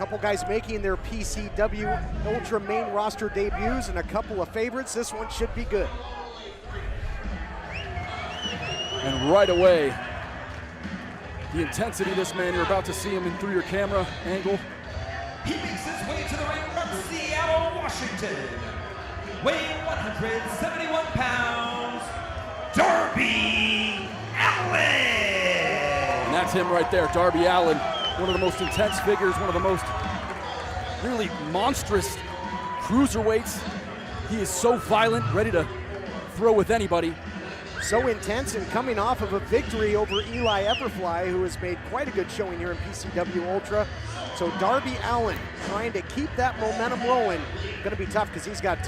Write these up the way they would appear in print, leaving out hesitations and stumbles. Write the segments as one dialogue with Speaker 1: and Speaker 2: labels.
Speaker 1: couple guys making their PCW Ultra main roster debuts and a couple of favorites. This one should be good.
Speaker 2: And right away, the intensity of this man, you're about to see him in through your camera angle.
Speaker 3: He makes his way to the ring from Seattle, Washington, weighing 171 pounds, Darby Allin.
Speaker 2: And that's him right there, Darby Allin, one of the most intense figures, one of the most really monstrous cruiserweights. He is so violent, ready to throw with anybody.
Speaker 1: So intense, and coming off of a victory over Eli Everfly, who has made quite a good showing here in PCW Ultra. So Darby Allin trying to keep that momentum rolling. Going to be tough because he's got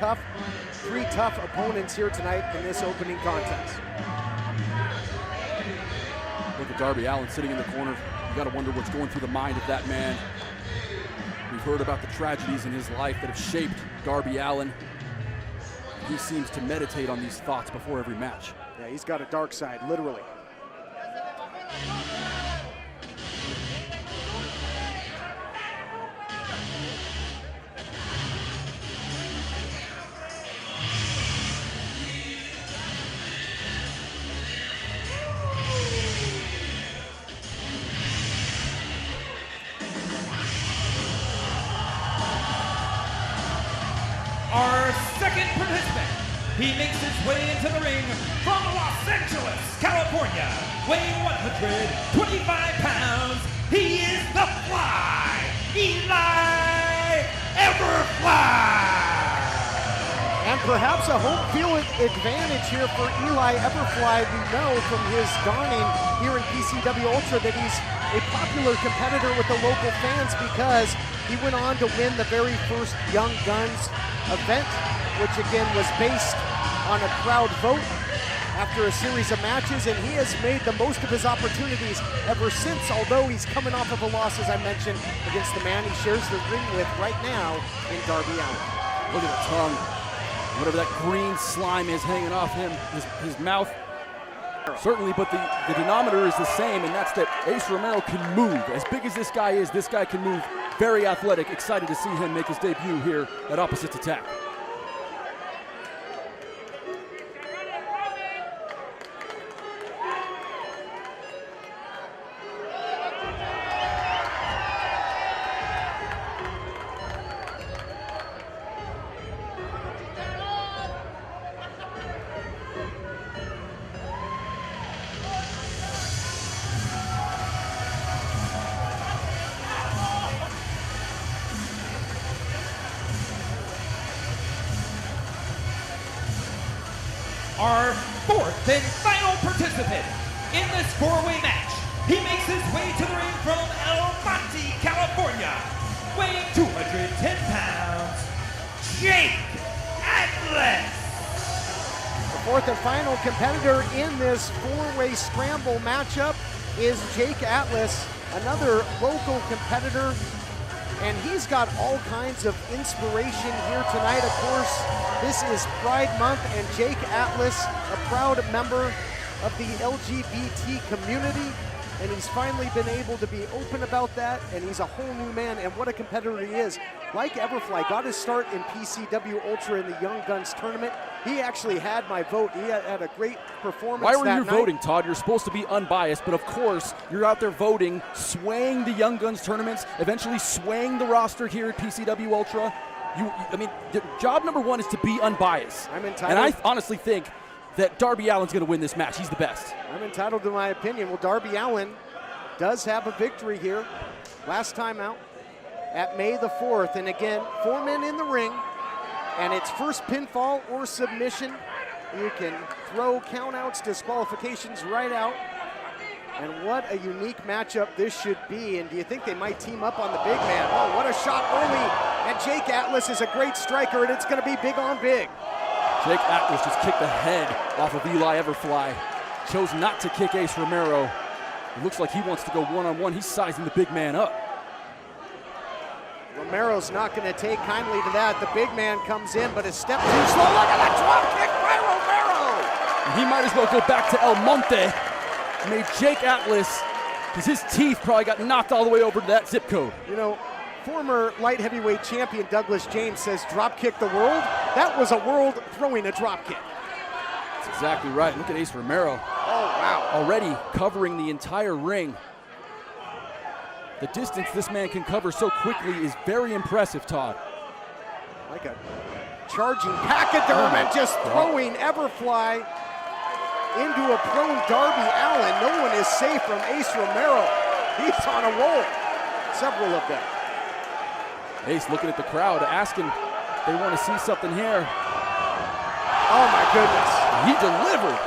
Speaker 1: three tough opponents here tonight in this opening contest.
Speaker 2: Look at Darby Allin sitting in the corner. You got to wonder what's going through the mind of that man. We've heard about the tragedies in his life that have shaped Darby Allin. He seems to meditate on these thoughts before every match.
Speaker 1: Yeah, he's got a dark side, literally.
Speaker 3: Our second participant, he makes his way into the ring from Los Angeles, California, weighing 125 pounds. He is the Fly, Eli Everfly.
Speaker 1: And perhaps a home field advantage here for Eli Everfly. We know from his donning here in PCW Ultra that he's a popular competitor with the local fans because he went on to win the very first Young Guns event, which again was based on a crowd vote after a series of matches, and he has made the most of his opportunities ever since, although he's coming off of a loss, as I mentioned, against the man he shares the ring with right now in Darby Allin.
Speaker 2: Look at the tongue. Whatever that green slime is hanging off him, his mouth. Certainly, but the denominator is the same, and that's that Ace Romero can move. As big as this guy is, this guy can move. Very athletic. Excited to see him make his debut here at Opposites Attack.
Speaker 3: Our fourth and final participant in this four-way match. He makes his way to the ring from El Monte, California, weighing 210 pounds, Jake Atlas.
Speaker 1: The fourth and final competitor in this four-way scramble matchup is Jake Atlas, another local competitor, and he's got all kinds of inspiration here tonight. Of course, this is Pride Month, and Jake Atlas, a proud member of the LGBT community, and he's finally been able to be open about that, and he's a whole new man, and what a competitor he is. Like Everfly, got his start in PCW Ultra in the Young Guns tournament. He actually had my vote. He had a great performance.
Speaker 2: Why were
Speaker 1: that
Speaker 2: you
Speaker 1: night.
Speaker 2: voting, Todd? You're supposed to be unbiased, but of course, you're out there voting, swaying the Young Guns tournaments, eventually swaying the roster here at PCW Ultra. I mean, job number one is to be unbiased.
Speaker 1: I'm entitled.
Speaker 2: And I honestly think that Darby Allin's going to win this match. He's the best.
Speaker 1: I'm entitled to my opinion. Well, Darby Allin does have a victory here. Last time out at May the 4th. And again, 4 men in the ring. And it's first pinfall or submission. You can throw countouts, disqualifications right out. And what a unique matchup this should be. And do you think they might team up on the big man? Oh, what a shot early. And Jake Atlas is a great striker, and it's going to be big on big.
Speaker 2: Jake Atlas just kicked the head off of Eli Everfly. Chose not to kick Ace Romero. It looks like he wants to go one-on-one. He's sizing the big man up.
Speaker 1: Romero's not going to take kindly to that. The big man comes in, but a step too slow. Look at that drop kick by Romero.
Speaker 2: And he might as well go back to El Monte. Made Jake Atlas, because his teeth probably got knocked all the way over to that zip code.
Speaker 1: You know, former light heavyweight champion Douglas James says, drop kick the world. That was a world throwing a drop kick.
Speaker 2: That's exactly right. Look at Ace Romero.
Speaker 1: Oh, wow.
Speaker 2: Already covering the entire ring. The distance this man can cover so quickly is very impressive, Todd.
Speaker 1: Like a charging pachyderm and just throwing Everfly into a prone Darby Allin. No one is safe from Ace Romero. He's on a roll. Several of them.
Speaker 2: Ace looking at the crowd, asking if they want to see something here.
Speaker 1: Oh my goodness.
Speaker 2: He delivered.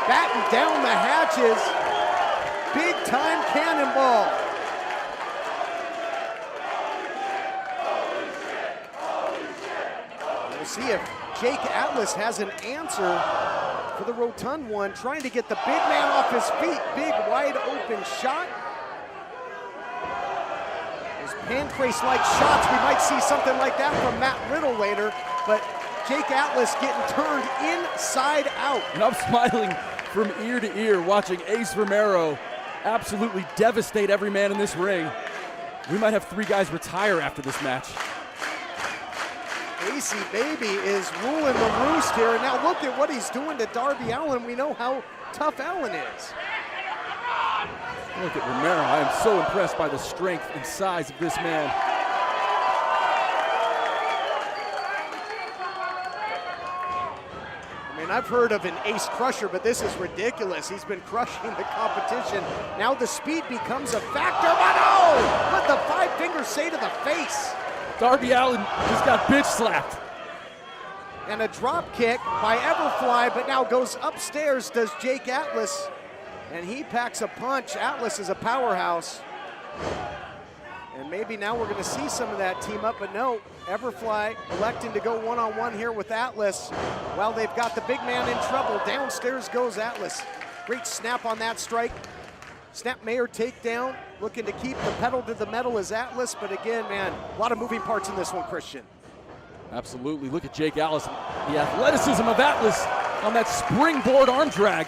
Speaker 1: Batten down the hatches. Big time cannonball. We'll see if Jake Atlas has an answer for the rotund one, trying to get the big man off his feet. Big wide open shot. Those pancrase-like shots, we might see something like that from Matt Riddle later, but Jake Atlas getting turned inside out.
Speaker 2: And I'm smiling from ear to ear watching Ace Romero absolutely devastate every man in this ring. We might have 3 guys retire after this match.
Speaker 1: AC Baby is ruling the roost here, and now look at what he's doing to Darby Allin. We know how tough Allin is.
Speaker 2: Look at Romero. I am so impressed by the strength and size of this man.
Speaker 1: I mean, I've heard of an ace crusher, but this is ridiculous. He's been crushing the competition. Now the speed becomes a factor, but oh! What the 5 fingers say to the face?
Speaker 2: Darby Allin just got bitch slapped.
Speaker 1: And a drop kick by Everfly, but now goes upstairs, does Jake Atlas. And he packs a punch. Atlas is a powerhouse. And maybe now we're gonna see some of that team up, but no, Everfly electing to go one-on-one here with Atlas while they've got the big man in trouble. Downstairs goes Atlas. Great snap on that strike. Snap Mayor takedown, looking to keep the pedal to the metal as Atlas, but again, man, a lot of moving parts in this one, Christian.
Speaker 2: Absolutely, look at Jake Atlas, the athleticism of Atlas on that springboard arm drag.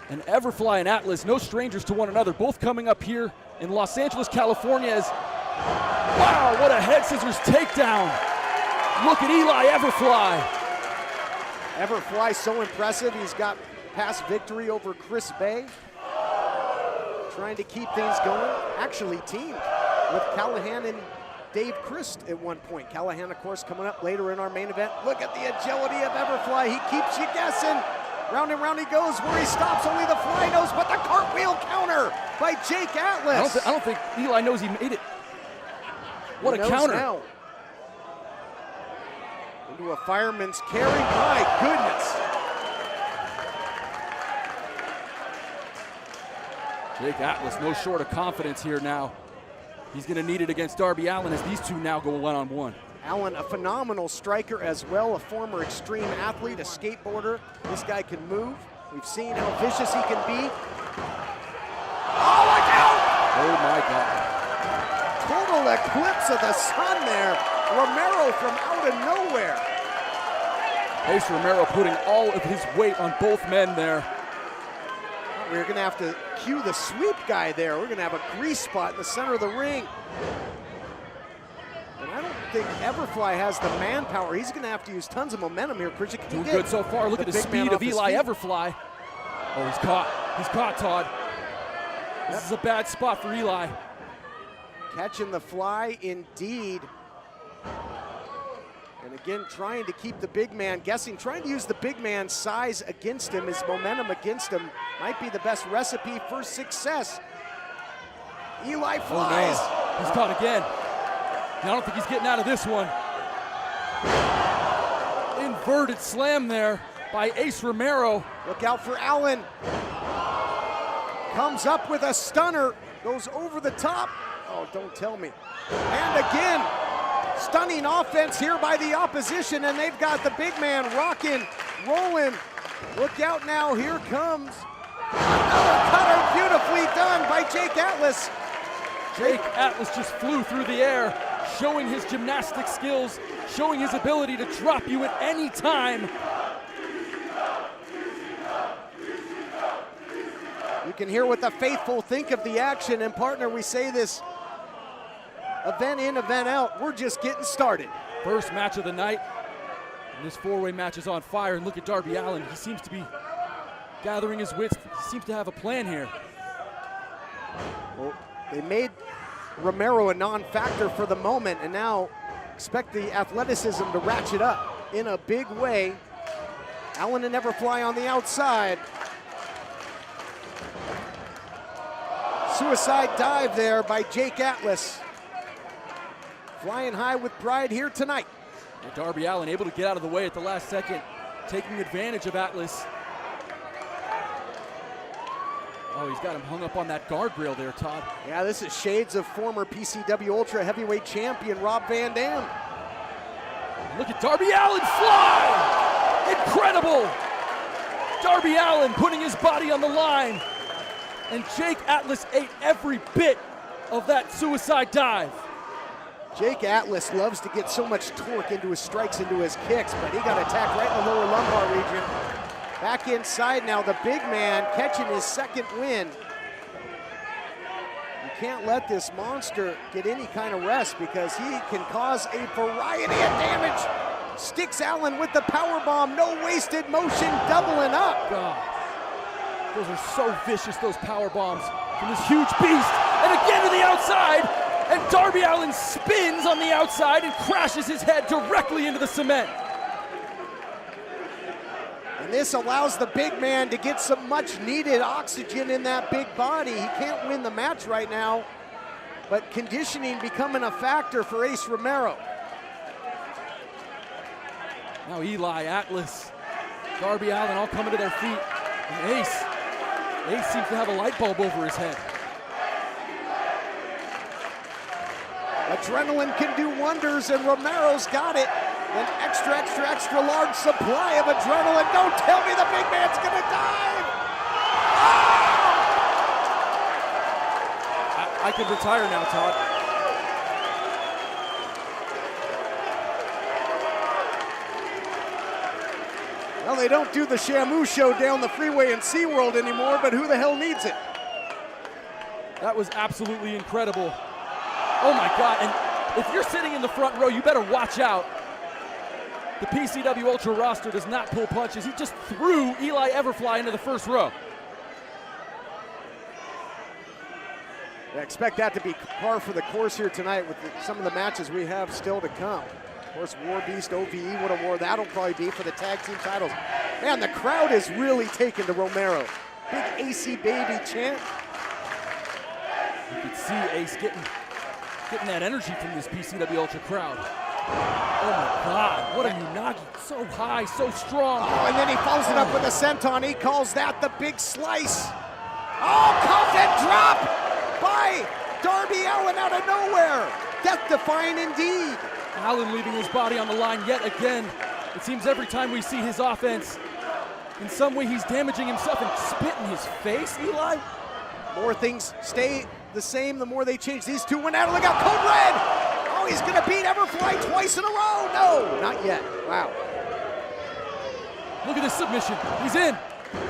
Speaker 2: And Everfly and Atlas, no strangers to one another, both coming up here in Los Angeles, California as, wow, what a head scissors takedown. Look at Eli Everfly.
Speaker 1: Everfly so impressive, he's got past victory over Chris Bay. Trying to keep things going. Actually teamed with Callahan and Dave Christ at one point. Callahan, of course, coming up later in our main event. Look at the agility of Everfly. He keeps you guessing. Round and round he goes. Where he stops, only the fly knows, but the cartwheel counter by Jake Atlas.
Speaker 2: I don't think Eli knows he made it. What a counter. Now.
Speaker 1: Into a fireman's carry. My goodness.
Speaker 2: Jake Atlas, no short of confidence here now. He's going to need it against Darby Allin as these two now go one-on-one.
Speaker 1: Allin, a phenomenal striker as well, a former extreme athlete, a skateboarder. This guy can move. We've seen how vicious he can be. Oh, look out!
Speaker 2: Oh, my God.
Speaker 1: Total eclipse of the sun there. Romero from out of nowhere.
Speaker 2: Ace Romero putting all of his weight on both men there.
Speaker 1: We're going to have to cue the sweep guy there. We're going to have a grease spot in the center of the ring. And I don't think Everfly has the manpower. He's going to have to use tons of momentum here. Christian,
Speaker 2: doing good so far. Look at the speed of Eli Everfly. Oh, he's caught. He's caught, Todd. This is a bad spot for Eli.
Speaker 1: Catching the fly indeed. And again, trying to keep the big man guessing, trying to use the big man's size against him, his momentum against him, might be the best recipe for success. Eli flies.
Speaker 2: Oh, no. He's caught again. I don't think he's getting out of this one. Inverted slam there by Ace Romero.
Speaker 1: Look out for Allin. Comes up with a stunner, goes over the top. Oh, don't tell me. And again, stunning offense here by the opposition, and they've got the big man rocking, rolling. Look out now, here comes another cutter, beautifully done by Jake Atlas.
Speaker 2: Jake Atlas just flew through the air, showing his gymnastic skills, showing his ability to drop you at any time.
Speaker 1: You can hear what the faithful think of the action, and partner, we say this event in, event out. We're just getting started.
Speaker 2: First match of the night. And this four-way match is on fire. And look at Darby Allin. He seems to be gathering his wits. He seems to have a plan here.
Speaker 1: Well, they made Romero a non-factor for the moment, and now expect the athleticism to ratchet up in a big way. Allin and Everfly on the outside. Suicide dive there by Jake Atlas. Flying high with pride here tonight.
Speaker 2: And Darby Allin able to get out of the way at the last second, taking advantage of Atlas. Oh, he's got him hung up on that guardrail there, Todd.
Speaker 1: Yeah, this is shades of former PCW Ultra Heavyweight Champion Rob Van Dam.
Speaker 2: Look at Darby Allin fly! Incredible! Darby Allin putting his body on the line. And Jake Atlas ate every bit of that suicide dive.
Speaker 1: Jake Atlas loves to get so much torque into his strikes, into his kicks, but he got attacked right in the lower lumbar region. Back inside now, the big man catching his second win. You can't let this monster get any kind of rest because he can cause a variety of damage. Sticks Allin with the power bomb, no wasted motion, doubling up.
Speaker 2: God, those are so vicious, those power bombs from this huge beast. And again to the outside, and Darby Allin spins on the outside and crashes his head directly into the cement.
Speaker 1: And this allows the big man to get some much needed oxygen in that big body. He can't win the match right now, but conditioning becoming a factor for Ace Romero.
Speaker 2: Now Eli, Atlas, Darby Allin all coming to their feet. And Ace seems to have a light bulb over his head.
Speaker 1: Adrenaline can do wonders, and Romero's got it. An extra large supply of adrenaline. Don't tell me the big man's gonna dive! Oh!
Speaker 2: I could retire now, Todd.
Speaker 1: Well, they don't do the Shamu show down the freeway in SeaWorld anymore, but who the hell needs it?
Speaker 2: That was absolutely incredible. Oh my God, and if you're sitting in the front row, you better watch out. The PCW Ultra roster does not pull punches. He just threw Eli Everfly into the first row.
Speaker 1: I expect that to be par for the course here tonight with some of the matches we have still to come. Of course, War Beast, OVE, what a war that'll probably be for the tag team titles. Man, the crowd is really taken to Romero. Big AC Baby chant.
Speaker 2: You can see Ace getting that energy from this PCW Ultra crowd. Oh my God, what a Unagi, so high, so strong.
Speaker 1: Oh, and then he follows it up with a senton. He calls that the big slice. Oh, coffin drop by Darby Allin out of nowhere. Death-defying indeed.
Speaker 2: Allin leaving his body on the line yet again. It seems every time we see his offense, in some way he's damaging himself and spit in his face, Eli.
Speaker 1: More things stay the same, the more they change. These two went out. Look out, Code Red. Oh, he's gonna beat Everfly twice in a row. No, not yet. Wow.
Speaker 2: Look at this submission. He's in.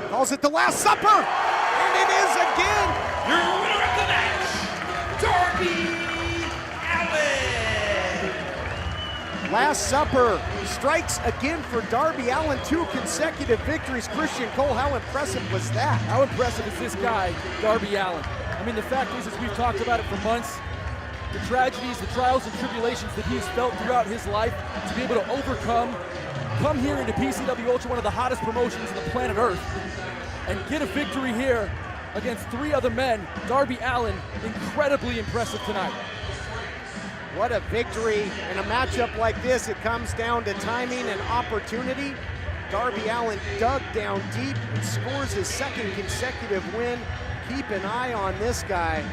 Speaker 1: Calls it the Last Supper. And it is again.
Speaker 3: Your winner of the match, Darby Allin.
Speaker 1: Last Supper strikes again for Darby Allin. 2 consecutive victories. Christian Cole, how impressive was that?
Speaker 2: How impressive is this guy, Darby Allin? I mean, the fact is, as we've talked about it for months, the tragedies, the trials and tribulations that he's felt throughout his life, to be able to overcome, come here into PCW Ultra, one of the hottest promotions on the planet Earth, and get a victory here against 3 other men. Darby Allin, incredibly impressive tonight.
Speaker 1: What a victory. In a matchup like this, it comes down to timing and opportunity. Darby Allin dug down deep and scores his 2nd consecutive win. Keep an eye on this guy.